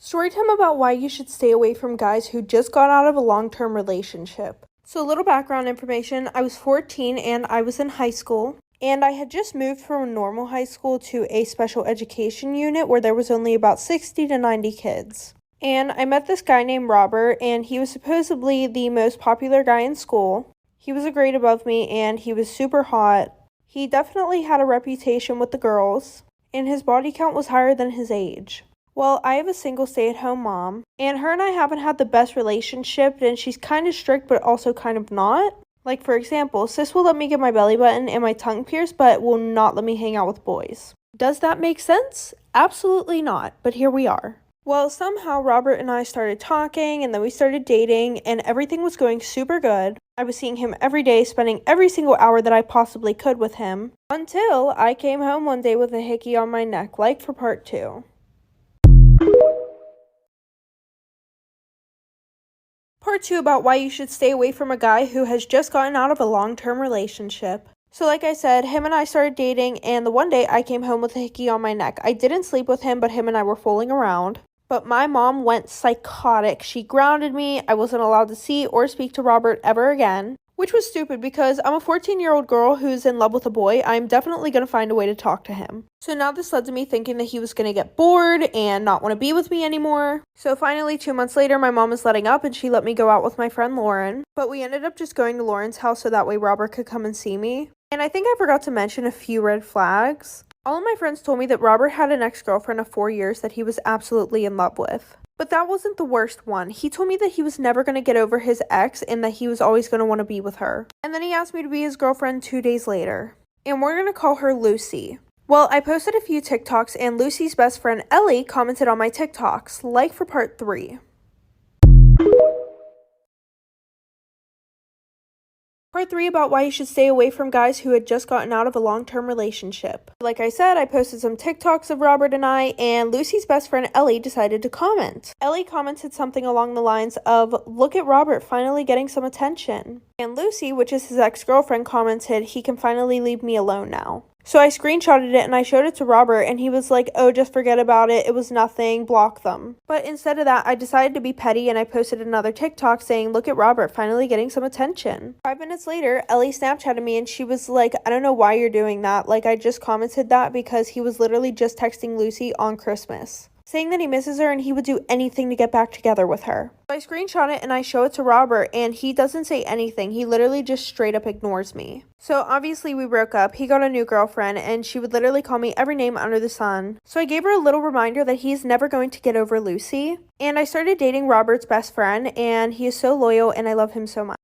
Storytime about why you should stay away from guys who just got out of a long-term relationship. So a little background information, I was 14 and I was in high school. And I had just moved from a normal high school to a special education unit where there was only about 60 to 90 kids. And I met this guy named Robert, and he was supposedly the most popular guy in school. He was a grade above me and he was super hot. He definitely had a reputation with the girls, and his body count was higher than his age. Well, I have a single stay-at-home mom, and her and I haven't had the best relationship, and she's kind of strict but also kind of not. Like, for example, sis will let me get my belly button and my tongue pierced, but will not let me hang out with boys. Does that make sense? Absolutely not, but here we are. Well, somehow Robert and I started talking, and then we started dating, and everything was going super good. I was seeing him every day, spending every single hour that I possibly could with him, until I came home one day with a hickey on my neck, like for part 2. Part 2 about why you should stay away from a guy who has just gotten out of a long-term relationship. So like I said, him and I started dating, and the one day I came home with a hickey on my neck. I didn't sleep with him, but him and I were fooling around. But my mom went psychotic. She grounded me. I wasn't allowed to see or speak to Robert ever again. Which was stupid because I'm a 14-year-old girl who's in love with a boy. I'm definitely going to find a way to talk to him. So now this led to me thinking that he was going to get bored and not want to be with me anymore. So finally, 2 months later, my mom was letting up and she let me go out with my friend Lauren. But we ended up just going to Lauren's house so that way Robert could come and see me. And I think I forgot to mention a few red flags. All of my friends told me that Robert had an ex-girlfriend of 4 years that he was absolutely in love with. But that wasn't the worst one. He told me that he was never going to get over his ex and that he was always going to want to be with her. And then he asked me to be his girlfriend 2 days later. And we're going to call her Lucy. Well, I posted a few TikToks and Lucy's best friend Ellie commented on my TikToks, like for part 3. Part 3 about why you should stay away from guys who had just gotten out of a long-term relationship. Like I said, I posted some TikToks of Robert and I, and Lucy's best friend Ellie decided to comment. Ellie commented something along the lines of, "Look at Robert finally getting some attention." And Lucy, which is his ex-girlfriend, commented, "He can finally leave me alone now." So I screenshotted it and I showed it to Robert, and he was like, "Oh, just forget about it. It was nothing. Block them." But instead of that, I decided to be petty and I posted another TikTok saying, "Look at Robert finally getting some attention." 5 minutes later, Ellie Snapchatted me and she was like, "I don't know why you're doing that. Like, I just commented that because he was literally just texting Lucy on Christmas, saying that he misses her and he would do anything to get back together with her." So I screenshot it and I show it to Robert, and he doesn't say anything. He literally just straight up ignores me. So obviously we broke up. He got a new girlfriend and she would literally call me every name under the sun. So I gave her a little reminder that he's never going to get over Lucy. And I started dating Robert's best friend, and he is so loyal and I love him so much.